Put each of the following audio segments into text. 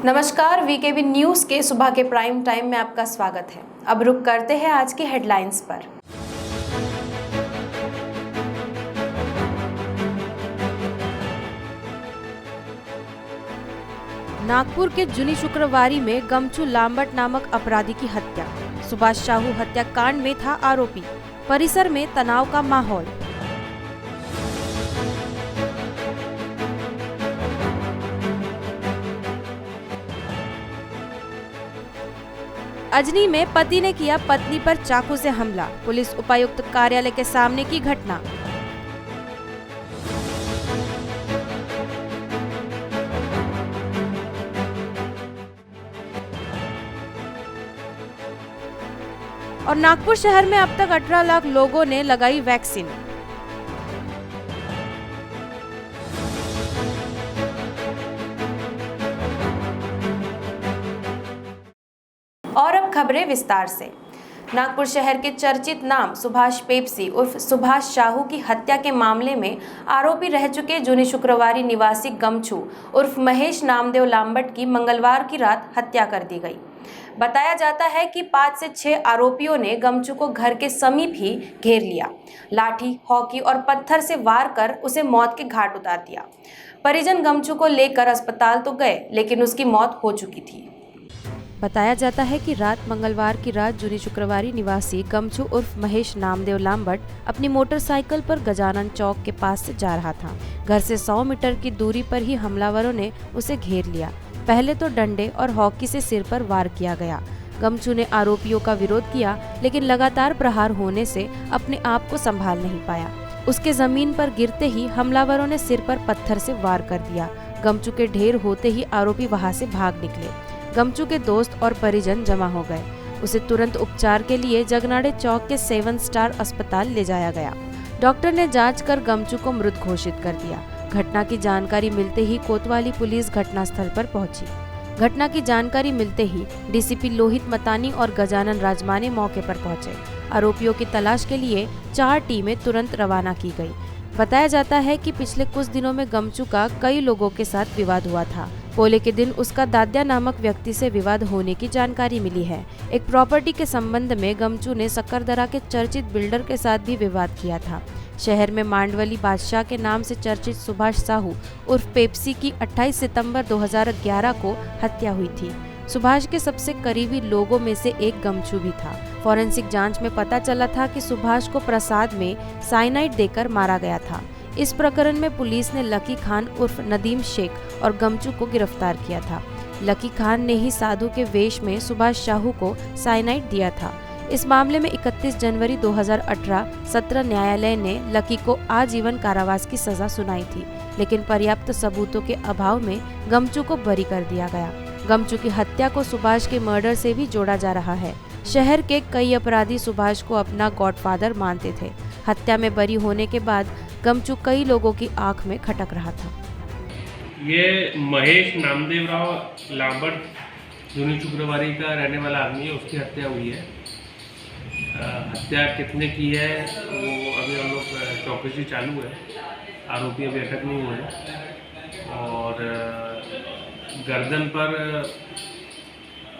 नमस्कार, VKB news के सुबह के प्राइम टाइम में आपका स्वागत है। अब रुक करते हैं आज की हेडलाइंस पर। नागपुर के जुनी शुक्रवारी में गमचू लांबट नामक अपराधी की हत्या। सुभाष साहू हत्याकांड में था आरोपी। परिसर में तनाव का माहौल। अजनी में पति ने किया पत्नी पर चाकू से हमला। पुलिस उपायुक्त कार्यालय के सामने की घटना। और नागपुर शहर में अब तक 18 लाख लोगों ने लगाई वैक्सीन। और अब खबरें विस्तार से। नागपुर शहर के चर्चित नाम सुभाष पेप्सी उर्फ सुभाष साहू की हत्या के मामले में आरोपी रह चुके जूनी शुक्रवारी निवासी गमछू उर्फ महेश नामदेव लांबट की मंगलवार की रात हत्या कर दी गई। बताया जाता है कि 5 से 6 आरोपियों ने गमछू को घर के समीप ही घेर लिया। लाठी, हॉकी और पत्थर से वार कर उसे मौत के घाट उतार दिया। परिजन गमछू को लेकर अस्पताल तो गए, लेकिन उसकी मौत हो चुकी थी। बताया जाता है कि रात मंगलवार की रात जूनी शुक्रवारी निवासी गमछू उर्फ महेश नामदेव लांबट अपनी मोटरसाइकिल पर गजानन चौक के पास से जा रहा था। घर से 100 मीटर की दूरी पर ही हमलावरों ने उसे घेर लिया। पहले तो डंडे और हॉकी से सिर पर वार किया गया। गमछू ने आरोपियों का विरोध किया, लेकिन लगातार प्रहार होने से अपने आप को संभाल नहीं पाया। उसके जमीन पर गिरते ही हमलावरों ने सिर पर पत्थर से वार कर दिया। गमछू के ढेर होते ही आरोपी वहां से भाग निकले। गमछू के दोस्त और परिजन जमा हो गए। उसे तुरंत उपचार के लिए जगनाड़े चौक के 7 स्टार अस्पताल ले जाया गया। डॉक्टर ने जांच कर गमछू को मृत घोषित कर दिया। घटना की जानकारी मिलते ही कोतवाली पुलिस घटनास्थल पर पहुंची। घटना की जानकारी मिलते ही डीसीपी लोहित मतानी और गजानन राजमाने मौके पर पहुंचे। आरोपियों की तलाश के लिए 4 टीमें तुरंत रवाना की गई। बताया जाता है कि पिछले कुछ दिनों में गमछू का कई लोगों के साथ विवाद हुआ था। पोले के दिन उसका दाद्या नामक व्यक्ति से विवाद होने की जानकारी मिली है। एक प्रॉपर्टी के संबंध में गमछू ने सक्करदरा के चर्चित बिल्डर के साथ भी विवाद किया था। शहर में मांडवली बादशाह के नाम से चर्चित सुभाष साहू उर्फ पेप्सी की 28 सितंबर 2011 को हत्या हुई थी। सुभाष के सबसे करीबी लोगों में से एक गमछू भी था। फॉरेंसिक जांच में पता चला था कि सुभाष को प्रसाद में साइनाइड देकर मारा गया था। इस प्रकरण में पुलिस ने लकी खान उर्फ नदीम शेख और गमछू को गिरफ्तार किया था। लकी खान ने ही साधु के वेश में सुभाष साहू को साइनाइड दिया था। इस मामले में 31 जनवरी 2018 सत्र न्यायालय ने लकी को आजीवन कारावास की सजा सुनाई थी, लेकिन पर्याप्त सबूतों के अभाव में गमछू को बरी कर दिया गया। गमछू की हत्या को सुभाष के मर्डर से भी जोड़ा जा रहा है। शहर के कई अपराधी सुभाष को अपना गॉडफादर मानते थे। हत्या में बरी होने के बाद गमछू कई लोगों की आंख में खटक रहा था। ये महेश नामदेव राव लांबट जूनी शुक्रवारी का रहने वाला आदमी है। उसकी हत्या हुई है। हत्या कितने की है वो अभी हम लोग चौकसी चालू है। आरोपी अभी अटक नहीं हुए हैं। और गर्दन पर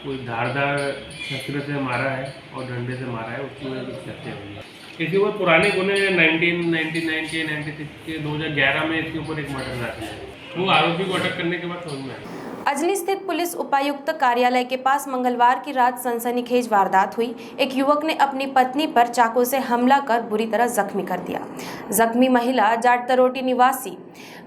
कोई धारदार शस्त्र से मारा है और डंडे से मारा है। उसकी वजह से हत्या हुई है। इसके ऊपर पुराने गुने 1999 के 96 के 2011 में इसके ऊपर एक मर्डर दाखिल है। वो आरोपी को अटक करने के बाद समझ में आया। अजनी स्थित पुलिस उपायुक्त कार्यालय के पास मंगलवार की रात सनसनीखेज वारदात हुई। एक युवक ने अपनी पत्नी पर चाकू से हमला कर बुरी तरह जख्मी कर दिया। जख्मी महिला जाटतरोटी निवासी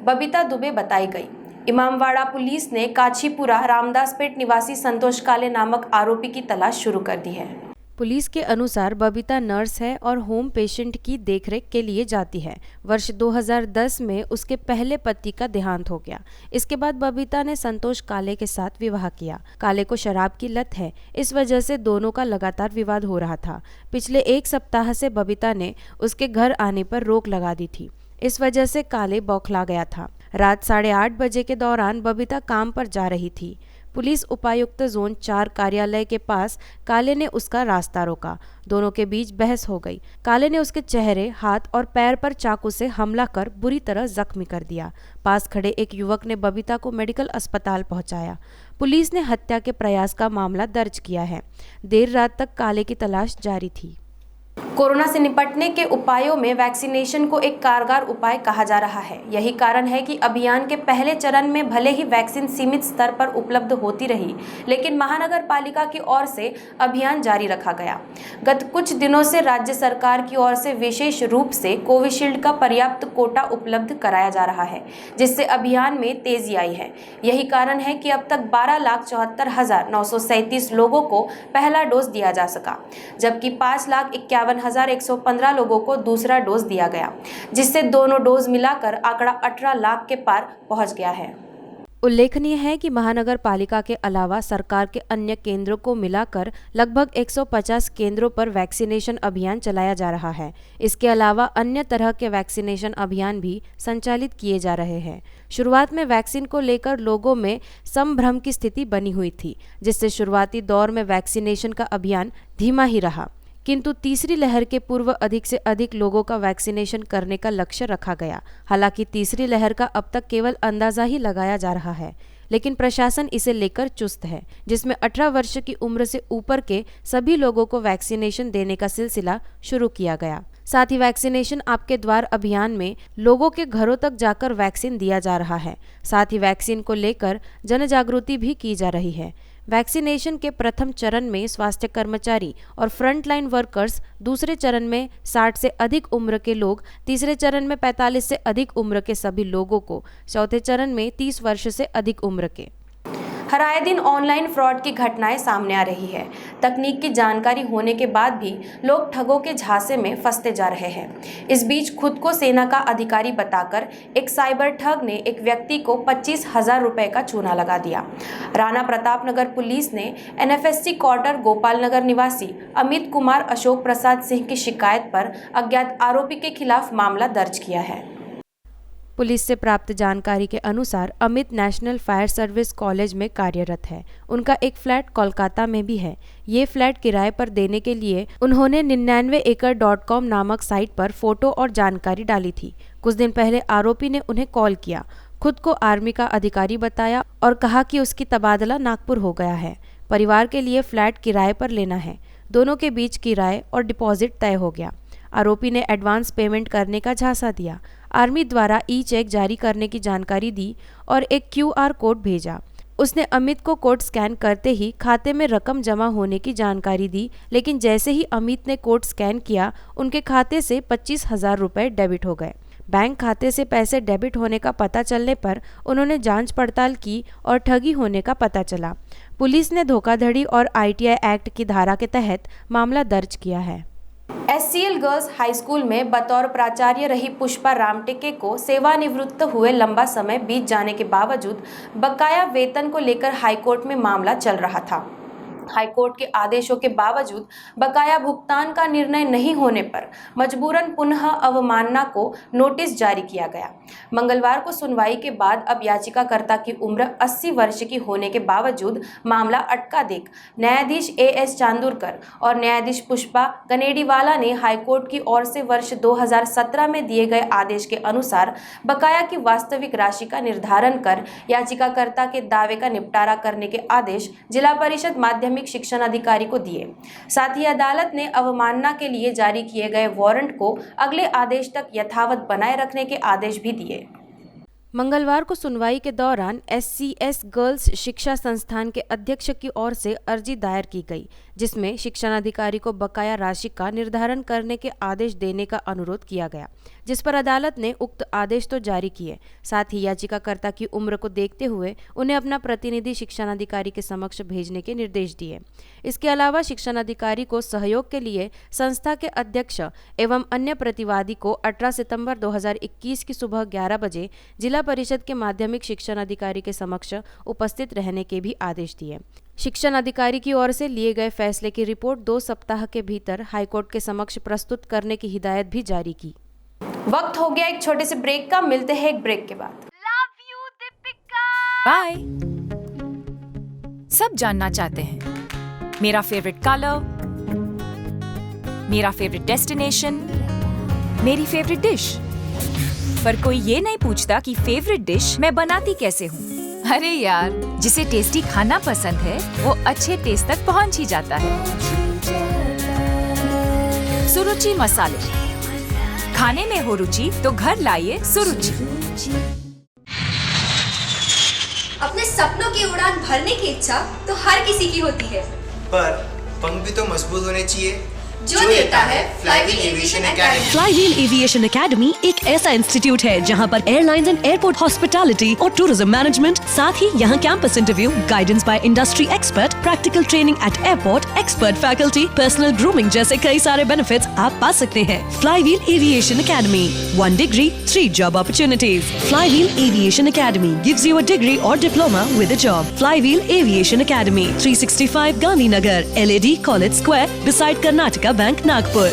बबीता दुबे बताई गई। इमामवाड़ा पुलिस ने काछीपुरा रामदासपेट निवासी संतोष काले नामक आरोपी की तलाश शुरू कर दी है। पुलिस के अनुसार बबीता नर्स है और होम पेशेंट की देखरेख के लिए जाती है। वर्ष 2010 में उसके पहले पति का देहांत हो गया। इसके बाद बबीता ने संतोष काले के साथ विवाह किया। काले को शराब की लत है, इस वजह से दोनों का लगातार विवाद हो रहा था। पिछले 1 सप्ताह से बबीता ने उसके घर आने पर रोक लगा दी थी। इस वजह से काले बौखला गया था। रात 8:30 बजे के दौरान बबीता काम पर जा रही थी। पुलिस उपायुक्त जोन 4 कार्यालय के पास काले ने उसका रास्ता रोका। दोनों के बीच बहस हो गई। काले ने उसके चेहरे, हाथ और पैर पर चाकू से हमला कर बुरी तरह जख्मी कर दिया। पास खड़े एक युवक ने बबीता को मेडिकल अस्पताल पहुंचाया। पुलिस ने हत्या के प्रयास का मामला दर्ज किया है। देर रात तक काले की तलाश जारी थी। कोरोना से निपटने के उपायों में वैक्सीनेशन को एक कारगर उपाय कहा जा रहा है। यही कारण है कि अभियान के पहले चरण में भले ही वैक्सीन सीमित स्तर पर उपलब्ध होती रही, लेकिन महानगर पालिका की ओर से अभियान जारी रखा गया। गत कुछ दिनों से राज्य सरकार की ओर से विशेष रूप से कोविशील्ड का पर्याप्त कोटा उपलब्ध कराया जा रहा है, जिससे अभियान में तेजी आई है। यही कारण है कि अब तक 12,74,937 लोगों को पहला डोज दिया जा सका, जबकि 5,51,115 लोगों को दूसरा डोज दिया गया, जिससे दोनों डोज मिलाकर आंकड़ा 18 लाख के पार पहुंच गया है। उल्लेखनीय है कि महानगर पालिका के अलावा सरकार के अन्य केंद्रों को मिलाकर लगभग 150 केंद्रों पर वैक्सीनेशन अभियान चलाया जा रहा है। इसके अलावा अन्य तरह के वैक्सीनेशन अभियान भी संचालित किए जा रहे हैं। शुरुआत में वैक्सीन को लेकर लोगों में संभ्रम की स्थिति बनी हुई थी, जिससे शुरुआती दौर में वैक्सीनेशन का अभियान धीमा ही रहा, किंतु तीसरी लहर के पूर्व अधिक से अधिक लोगों का वैक्सीनेशन करने का लक्ष्य रखा गया। हालांकि तीसरी लहर का अब तक केवल अंदाजा ही लगाया जा रहा है, लेकिन प्रशासन इसे लेकर चुस्त है, जिसमें 18 वर्ष की उम्र से ऊपर के सभी लोगों को वैक्सीनेशन देने का सिलसिला शुरू किया गया। साथ ही वैक्सीनेशन आपके द्वार अभियान में लोगों के घरों तक जाकर वैक्सीन दिया जा रहा है। साथ ही वैक्सीन को लेकर जन जागृति भी की जा रही है। वैक्सीनेशन के प्रथम चरण में स्वास्थ्य कर्मचारी और फ्रंटलाइन वर्कर्स, दूसरे चरण में 60 से अधिक उम्र के लोग, तीसरे चरण में 45 से अधिक उम्र के सभी लोगों को, चौथे चरण में 30 वर्ष से अधिक उम्र के। हर आए दिन ऑनलाइन फ्रॉड की घटनाएं सामने आ रही है। तकनीक की जानकारी होने के बाद भी लोग ठगों के झांसे में फंसते जा रहे हैं। इस बीच खुद को सेना का अधिकारी बताकर एक साइबर ठग ने एक व्यक्ति को 25,000 रुपए का चूना लगा दिया। राणा प्रताप नगर पुलिस ने NFSC क्वार्टर गोपाल नगर निवासी अमित कुमार अशोक प्रसाद सिंह की शिकायत पर अज्ञात आरोपी के खिलाफ मामला दर्ज किया है। पुलिस से प्राप्त जानकारी के अनुसार Amit national fire service college में कार्यरत है। उनका एक फ्लैट कोलकाता में भी है। ये फ्लैट किराए पर देने के लिए उन्होंने 99acre.com नामक साइट पर फोटो और जानकारी डाली थी। कुछ दिन पहले आरोपी ने उन्हें कॉल किया, खुद को आर्मी का अधिकारी बताया और कहा कि उसकी तबादला नागपुर हो गया है। परिवार के लिए फ्लैट किराए पर लेना है। दोनों के बीच किराए और डिपॉजिट तय हो गया। आरोपी ने एडवांस पेमेंट करने का झांसा दिया। आर्मी द्वारा ई-चेक जारी करने की जानकारी दी और एक QR कोड भेजा। उसने अमित को कोड स्कैन करते ही खाते में रकम जमा होने की जानकारी दी, लेकिन जैसे ही अमित ने कोड स्कैन किया, उनके खाते से 25,000 रुपये डेबिट हो गए। बैंक खाते से पैसे डेबिट होने का पता चलने पर उन्होंने जांच पड़ताल की और ठगी होने का पता चला। पुलिस ने धोखाधड़ी और ITI एक्ट की धारा के तहत मामला दर्ज किया है। SCL गर्ल्स हाई स्कूल में बतौर प्राचार्य रही पुष्पा रामटेके को सेवानिवृत्त हुए लंबा समय बीत जाने के बावजूद बकाया वेतन को लेकर हाईकोर्ट में मामला चल रहा था। हाईकोर्ट के आदेशों के बावजूद बकाया भुगतान का निर्णय नहीं होने पर मजबूरन पुनः अवमानना को नोटिस जारी किया गया। मंगलवार को सुनवाई के बाद अब याचिकाकर्ता की उम्र 80 वर्ष की होने के बावजूद मामला अटका देख न्यायाधीश AS चांदुरकर और न्यायाधीश पुष्पा गनेडीवाला ने हाईकोर्ट की ओर से वर्ष 2017 में दिए गए आदेश के अनुसार बकाया की वास्तविक राशि का निर्धारण कर याचिकाकर्ता के दावे का निपटारा करने के आदेश जिला परिषद माध्यमिक शिक्षण अधिकारी को दिए। साथ ही अदालत ने अवमानना के लिए जारी किए गए वारंट को अगले आदेश तक यथावत बनाए रखने के आदेश भी दिए। मंगलवार को सुनवाई के दौरान SCS गर्ल्स शिक्षा संस्थान के अध्यक्ष की ओर से अर्जी दायर की गई, जिसमें शिक्षणाधिकारी को बकाया राशि का निर्धारण करने के आदेश देने का अनुरोध किया गया, जिस पर अदालत ने उक्त आदेश तो जारी किए। साथ ही याचिकाकर्ता की उम्र को देखते हुए उन्हें अपना प्रतिनिधि शिक्षणाधिकारी के समक्ष भेजने के निर्देश दिए। इसके अलावा शिक्षणाधिकारी को सहयोग के लिए संस्था के अध्यक्ष एवं अन्य प्रतिवादी को 18 सितंबर 2021 की सुबह 11 बजे जिला परिषद के माध्यमिक शिक्षण अधिकारी के समक्ष उपस्थित रहने के भी आदेश दिए। शिक्षण अधिकारी की ओर से लिए गए फैसले की रिपोर्ट 2 सप्ताह के भीतर हाईकोर्ट के समक्ष प्रस्तुत करने की हिदायत भी जारी की। वक्त हो गया एक छोटे से ब्रेक का, मिलते हैं एक ब्रेक के बाद। बाय। सब जानना चाहते हैं। मेरा फेवरेट कलर, मेरा फेवरेट डेस्टिनेशन, मेरी फेवरेट डिश। पर कोई ये नहीं पूछता कि फेवरेट डिश मैं बनाती कैसे हूँ। अरे यार, जिसे टेस्टी खाना पसंद है वो अच्छे टेस्ट तक पहुँच ही जाता है। सुरुचि मसाले, खाने में हो रुचि तो घर लाइए सुरुचि। अपने सपनों की उड़ान भरने की इच्छा तो हर किसी की होती है, पर पंख भी तो मजबूत होने चाहिए जो देता है flywheel aviation academy. Flywheel aviation academy एक ऐसा इंस्टीट्यूट है जहां पर एयरलाइंस एंड एयरपोर्ट हॉस्पिटैलिटी और टूरिज्म मैनेजमेंट, साथ ही यहां campus interview, guidance by industry expert, practical training at airport, expert faculty, personal grooming जैसे कई सारे बेनिफिट्स आप पा सकते हैं। Flywheel aviation academy, 1 degree, 3 job opportunities. Flywheel Aviation Academy gives you a degree or diploma with a job. Flywheel Aviation Academy, 365 Gandhinagar, LAD College Square, beside Karnataka Bank, Nagpur.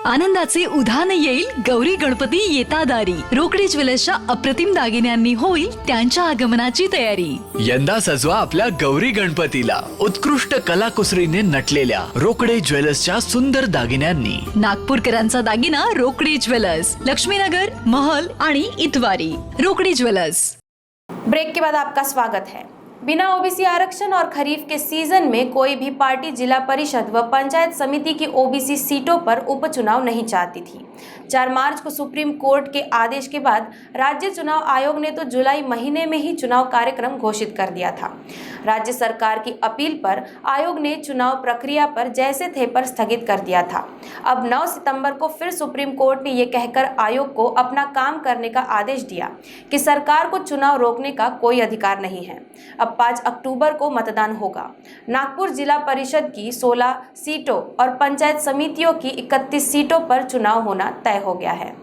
आनंदाचे उधाण येईल गौरी गणपती येता दारी. रोकडे ज्वेलर्सच्या अप्रतिम दागिन्यांनी होईल त्यांच्या आगमनाची तयारी. यंदा सजवा आपल्या गौरी गणपतीला उत्कृष्ट कलाकुसरीने नटलेल्या रोकडे ज्वेलर्सच्या सुंदर दागिन्यांनी. नागपूरकरांचा दागिना रोकडे ज्वेलर्स, लक्ष्मीनगर, महल आणि इतवारी. रोकडे ज्वेलर्स. ब्रेक के बाद आपका स्वागत है। बिना ओबीसी आरक्षण और खरीफ के सीजन में कोई भी पार्टी जिला परिषद व पंचायत समिति की ओबीसी सीटों पर उपचुनाव नहीं चाहती थी। 4 मार्च को सुप्रीम कोर्ट के आदेश के बाद राज्य चुनाव आयोग ने तो जुलाई महीने में ही चुनाव कार्यक्रम घोषित कर दिया था। राज्य सरकार की अपील पर आयोग ने चुनाव प्रक्रिया पर जैसे थे पर स्थगित कर दिया था। अब 9 सितंबर को फिर सुप्रीम कोर्ट ने ये कहकर आयोग को अपना काम करने का आदेश दिया कि सरकार को चुनाव रोकने का कोई अधिकार नहीं है। अब 5 अक्टूबर को मतदान होगा। नागपुर जिला परिषद की 16 सीटों और पंचायत समितियों की 31 सीटों पर चुनाव होना तय हो गया है।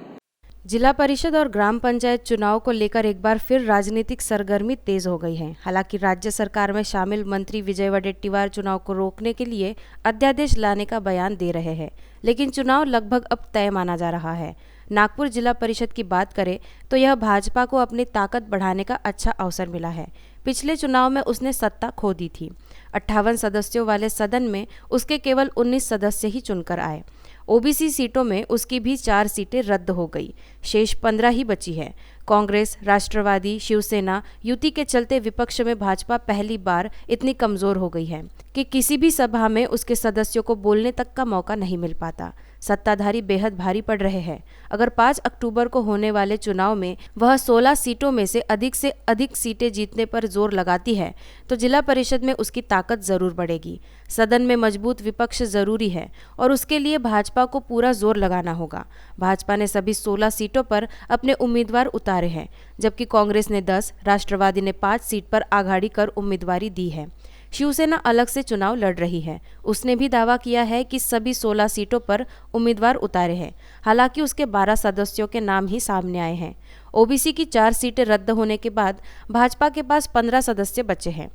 जिला परिषद और ग्राम पंचायत चुनाव को लेकर एक बार फिर राजनीतिक सरगर्मी तेज हो गई है। हालांकि राज्य सरकार में शामिल मंत्री विजय वडेट्टीवार चुनाव को रोकने के लिए अध्यादेश लाने का बयान दे रहे हैं, लेकिन चुनाव लगभग अब तय माना जा रहा है। नागपुर जिला परिषद की बात करें तो यह भाजपा को अपनी ताकत बढ़ाने का अच्छा अवसर मिला है। पिछले चुनाव में उसने सत्ता खो दी थी। 58 सदस्यों वाले सदन में उसके केवल 19 सदस्य ही चुनकर आए। ओबीसी सीटों में उसकी भी 4 सीटें रद्द हो गई, शेष 15 ही बची है। कांग्रेस, राष्ट्रवादी, शिवसेना युति के चलते विपक्ष में भाजपा पहली बार इतनी कमजोर हो गई है कि किसी भी सभा में उसके सदस्यों को बोलने तक का मौका नहीं मिल पाता। सत्ताधारी बेहद भारी पड़ रहे हैं। अगर 5 अक्टूबर को होने वाले चुनाव में वह 16 सीटों में से अधिक सीटें जीतने पर जोर लगाती है तो जिला परिषद में उसकी ताकत जरूर बढ़ेगी। सदन में मजबूत विपक्ष जरूरी है और उसके लिए भाजपा को पूरा जोर लगाना होगा। भाजपा ने सभी 16 सीटों पर अपने उम्मीदवार उतारे हैं, जबकि कांग्रेस ने 10, राष्ट्रवादी ने 5 सीट पर आघाड़ी कर उम्मीदवारी दी है। शिवसेना अलग से चुनाव लड़ रही है। उसने भी दावा किया है कि सभी 16 सीटों पर उम्मीदवार उतारे हैं। हालांकि उसके 12 सदस्यों के नाम ही सामने आए हैं। ओबीसी की 4 सीटें रद्द होने के बाद भाजपा के पास 15 सदस्य बचे हैं।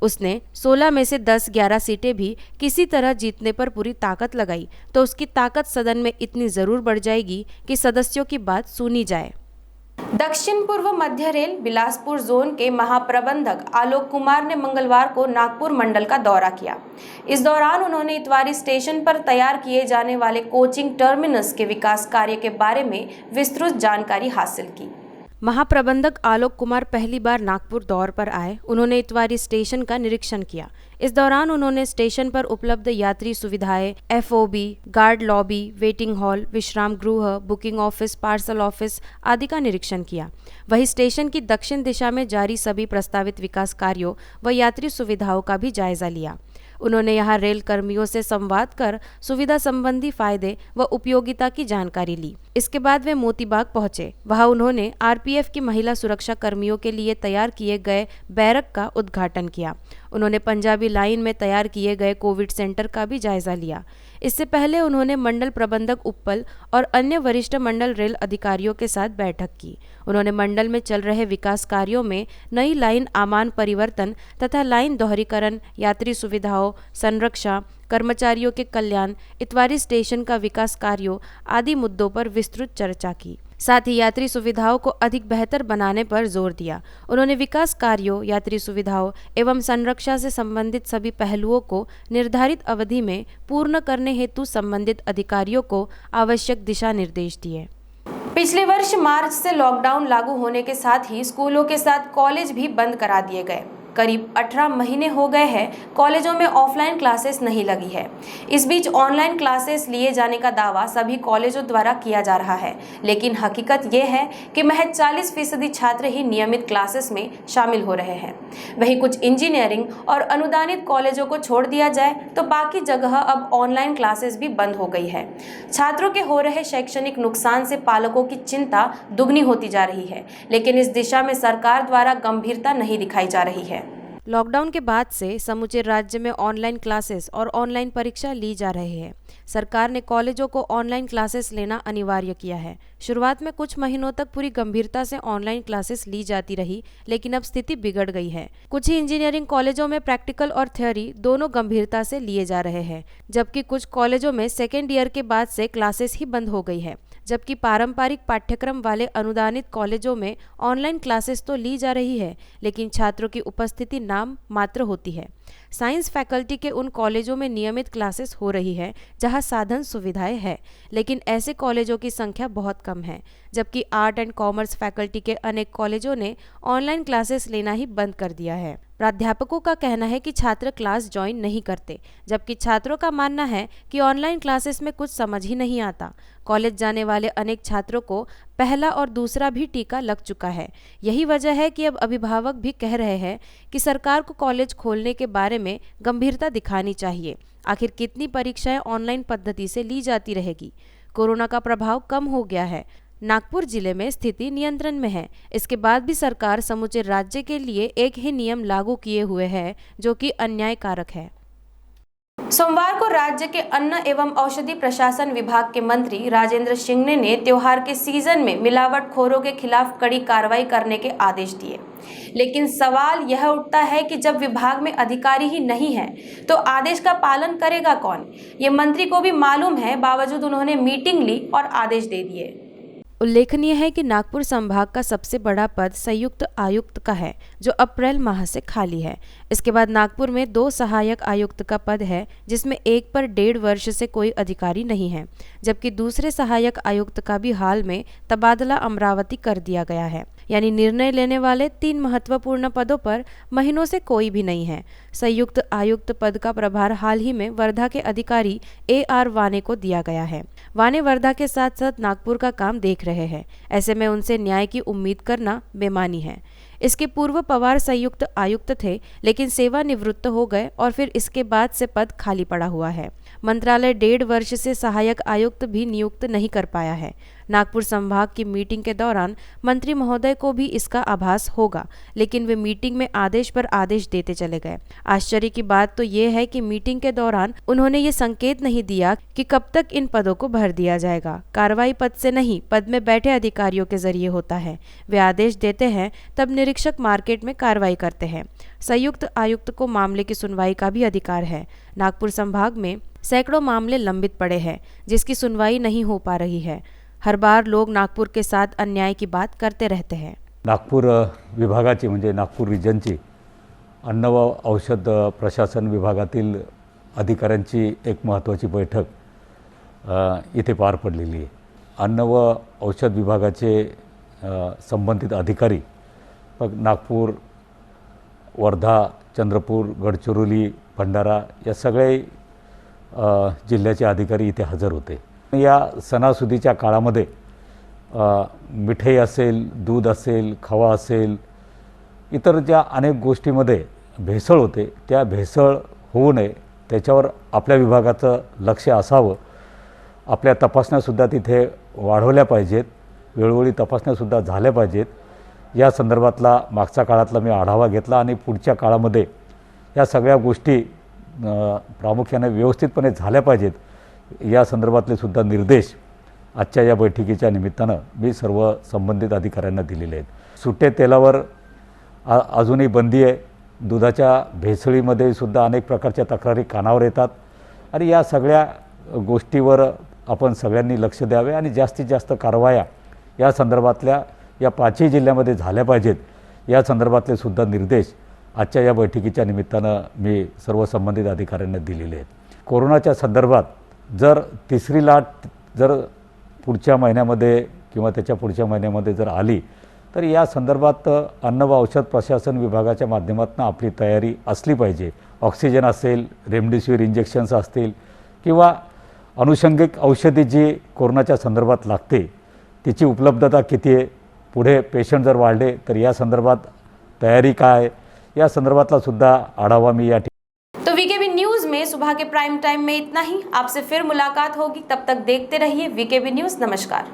उसने 16 में से 10-11 सीटें भी किसी तरह जीतने पर पूरी ताकत लगाई तो उसकी ताकत सदन में इतनी जरूर बढ़ जाएगी कि सदस्यों की बात सुनी जाए। दक्षिण पूर्व मध्य रेल बिलासपुर जोन के महाप्रबंधक आलोक कुमार ने मंगलवार को नागपुर मंडल का दौरा किया। इस दौरान उन्होंने इतवारी स्टेशन पर तैयार किए जाने वाले कोचिंग टर्मिनस के विकास कार्य के बारे में विस्तृत जानकारी हासिल की। महाप्रबंधक आलोक कुमार पहली बार नागपुर दौर पर आए। उन्होंने इतवारी स्टेशन का निरीक्षण किया। इस दौरान उन्होंने स्टेशन पर उपलब्ध यात्री सुविधाएं, FOB, guard lobby, waiting hall, विश्राम गृह, बुकिंग ऑफिस, पार्सल ऑफिस आदि का निरीक्षण किया। वहीं स्टेशन की दक्षिण दिशा में जारी सभी प्रस्तावित विकास कार्यों व यात्री सुविधाओं का भी जायजा लिया। उन्होंने यहां रेल कर्मियों से संवाद कर सुविधा संबंधी फायदे व उपयोगिता की जानकारी ली। इसके बाद वे मोतीबाग पहुंचे। वहां उन्होंने आरपीएफ की महिला सुरक्षा कर्मियों के लिए तैयार किए गए बैरक का उद्घाटन किया। उन्होंने पंजाबी लाइन में तैयार किए गए कोविड सेंटर का भी जायजा लिया। इससे पहले उन्होंने मंडल प्रबंधक उप्पल और अन्य वरिष्ठ मंडल रेल अधिकारियों के साथ बैठक की। उन्होंने मंडल में चल रहे विकास कार्यों में नई लाइन आमान परिवर्तन तथा लाइन दोहरीकरण, यात्री सुविधाओं, संरक्षा, कर्मचारियों के कल्याण, इतवारी स्टेशन का विकास कार्यों आदि मुद्दों पर विस्तृत चर्चा की। साथ ही यात्री सुविधाओं को अधिक बेहतर बनाने पर जोर दिया। उन्होंने विकास कार्यों, यात्री सुविधाओं एवं संरक्षा से संबंधित सभी पहलुओं को निर्धारित अवधि में पूर्ण करने हेतु संबंधित अधिकारियों को आवश्यक दिशा निर्देश दिए। पिछले वर्ष मार्च से लॉकडाउन लागू होने के साथ ही स्कूलों के साथ कॉलेज भी बंद करा दिए गए। करीब 18 महीने हो गए हैं कॉलेजों में ऑफलाइन क्लासेस नहीं लगी है। इस बीच ऑनलाइन क्लासेस लिए जाने का दावा सभी कॉलेजों द्वारा किया जा रहा है, लेकिन हकीकत ये है कि महज 40% छात्र ही नियमित क्लासेस में शामिल हो रहे हैं। वहीं कुछ इंजीनियरिंग और अनुदानित कॉलेजों को छोड़ दिया जाए तो बाकी जगह अब ऑनलाइन क्लासेस भी बंद हो गई है। छात्रों के हो रहे शैक्षणिक नुकसान से पालकों की चिंता दुगनी होती जा रही है, लेकिन इस दिशा में सरकार द्वारा गंभीरता नहीं दिखाई जा रही है। लॉकडाउन के बाद से समूचे राज्य में ऑनलाइन क्लासेस और ऑनलाइन परीक्षा ली जा रही है। सरकार ने कॉलेजों को ऑनलाइन क्लासेस लेना अनिवार्य किया है। शुरुआत में कुछ महीनों तक पूरी गंभीरता से ऑनलाइन क्लासेस ली जाती रही, लेकिन अब स्थिति बिगड़ गई है। कुछ ही इंजीनियरिंग कॉलेजों में प्रैक्टिकल और थ्योरी दोनों गंभीरता से लिए जा रहे हैं, जबकि कुछ कॉलेजों में सेकेंड ईयर के बाद से क्लासेस ही बंद हो गई है। जबकि पारंपरिक पाठ्यक्रम वाले अनुदानित कॉलेजों में ऑनलाइन क्लासेस तो ली जा रही है, लेकिन छात्रों की उपस्थिति नाम मात्र होती है। साइंस फैकल्टी के उन कॉलेजों में नियमित क्लासेस हो रही है जहां साधन सुविधाएं हैं, लेकिन ऐसे कॉलेजों की संख्या बहुत कम है। जबकि आर्ट एंड कॉमर्स फैकल्टी के अनेक कॉलेजों ने ऑनलाइन क्लासेस लेना ही बंद कर दिया है। प्राध्यापकों का कहना है कि छात्र क्लास ज्वाइन नहीं करते, जबकि छात्रों का मानना है कि ऑनलाइन क्लासेस में कुछ समझ ही नहीं आता। कॉलेज जाने वाले अनेक छात्रों को पहला और दूसरा भी टीका लग चुका है। यही वजह है कि अब अभिभावक भी कह रहे हैं कि सरकार को कॉलेज खोलने के बारे में गंभीरता दिखानी चाहिए। आखिर कितनी परीक्षाएं ऑनलाइन पद्धति से ली जाती रहेगी? कोरोना का प्रभाव कम हो गया है। नागपुर जिले में स्थिति नियंत्रण में है। इसके बाद भी सरकार समूचे राज्य के लिए एक ही नियम लागू किए हुए है, जो कि अन्यायकारक है। सोमवार को राज्य के अन्न एवं औषधि प्रशासन विभाग के मंत्री राजेंद्र शिंगणे ने त्योहार के सीजन में मिलावटखोरों के खिलाफ कड़ी कार्रवाई करने के आदेश दिए। लेकिन सवाल यह उठता है कि जब विभाग में अधिकारी ही नहीं है तो आदेश का पालन करेगा कौन? ये मंत्री को भी मालूम है, बावजूद उन्होंने मीटिंग ली और आदेश दे दिए। उल्लेखनीय है कि नागपुर संभाग का सबसे बड़ा पद संयुक्त आयुक्त का है, जो अप्रैल माह से खाली है। इसके बाद नागपुर में 2 सहायक आयुक्त का पद है, जिसमें एक पर 1.5 वर्ष से कोई अधिकारी नहीं है, जबकि दूसरे सहायक आयुक्त का भी हाल में तबादला अमरावती कर दिया गया है। यानी निर्णय लेने वाले 3 महत्वपूर्ण पदों पर महीनों से कोई भी नहीं है। संयुक्त आयुक्त पद का प्रभार हाल ही में वर्धा के अधिकारी AR वाने को दिया गया है। वाने वर्धा के साथ साथ नागपुर का काम देख रहे हैं। ऐसे में उनसे न्याय की उम्मीद करना बेमानी है। इसके पूर्व पवार संयुक्त आयुक्त थे, लेकिन सेवानिवृत्त हो गए और फिर इसके बाद से पद खाली पड़ा हुआ है। मंत्रालय 1.5 वर्ष से सहायक आयुक्त भी नियुक्त नहीं कर पाया है। नागपुर संभाग की मीटिंग के दौरान मंत्री महोदय को भी इसका आभास होगा, लेकिन वे मीटिंग में आदेश पर आदेश देते चले गए। आश्चर्य की बात तो ये है कि मीटिंग के दौरान उन्होंने ये संकेत नहीं दिया कि कब तक इन पदों को भर दिया जाएगा। कार्रवाई पद से नहीं, पद में बैठे अधिकारियों के जरिए होता है। वे आदेश देते हैं, तब निरीक्षक मार्केट में कार्रवाई करते हैं। संयुक्त आयुक्त को मामले की सुनवाई का भी अधिकार है। नागपुर संभाग में सैकड़ों मामले लंबित पड़े हैं, जिसकी सुनवाई नहीं हो पा रही है। हर बार लोग नागपुर के साथ अन्याय की बात करते रहते हैं। नागपूर विभागाची म्हणजे नागपूर रिजनची अन्न व औषध प्रशासन विभागातील अधिकाऱ्यांची एक महत्त्वाची बैठक इथे पार पडलेली आहे। अन्न व औषध विभागाचे संबंधित अधिकारी नागपूर, वर्धा, चंद्रपूर, गडचिरोली, भंडारा या सगळे जिल्ह्याचे अधिकारी इथे हजर होते। या सणासुदीच्या काळामध्ये मिठाई असेल, दूध असेल, खवा असेल, इतर ज्या अनेक गोष्टींमध्ये भेसळ होते, त्या भेसळ होऊ नये त्याच्यावर आपल्या विभागाचं लक्ष असावं. आपल्या तपासण्यासुद्धा तिथे वाढवल्या पाहिजेत, वेळोवेळी तपासण्यासुद्धा झाल्या पाहिजेत. या संदर्भातला मागच्या काळातला मी आढावा घेतला आणि पुढच्या काळामध्ये या सगळ्या गोष्टी प्रामुख्याने व्यवस्थितपणे झाल्या पाहिजेत या संदर्भातले सुद्धा निर्देश आजच्या या बैठकीच्या निमित्तानं मी सर्व संबंधित अधिकाऱ्यांना दिलेले आहेत. सुट्टे तेलावर अजूनही बंदी आहे. दुधाच्या भेसळीमध्ये सुद्धा अनेक प्रकारच्या तक्रारी कानावर येतात आणि या सगळ्या गोष्टीवर आपण सगळ्यांनी लक्ष द्यावे आणि जास्तीत जास्त कारवाया या संदर्भातल्या या 5ही जिल्ह्यामध्ये झाल्या पाहिजेत या संदर्भातले सुद्धा निर्देश आजच्या या बैठकीच्या निमित्तानं मी सर्व संबंधित अधिकाऱ्यांना दिलेले आहेत. कोरोनाच्या संदर्भात जर तिसरी लाट जर पुढच्या महिन्यामध्ये किंवा त्याच्या पुढच्या महिन्यामध्ये जर आली तर या संदर्भात अन्न व औषध प्रशासन विभागाच्या माध्यमातून आपली तयारी असली पाहिजे. ऑक्सिजन असेल, रेमडेसिवीर इंजेक्शन्स असतील किंवा अनुषंगिक औषधी जी कोरोनाच्या संदर्भात लागते तिची उपलब्धता किती आहे, पुढे पेशंट जर वाढले तर या संदर्भात तयारी काय, या संदर्भातला सुद्धा आढावा मी या तो वीकेबी न्यूज में सुबह के प्राइम टाइम में इतना ही. आपसे फिर मुलाकात होगी, तब तक देखते रहिए वीकेबी न्यूज. नमस्कार.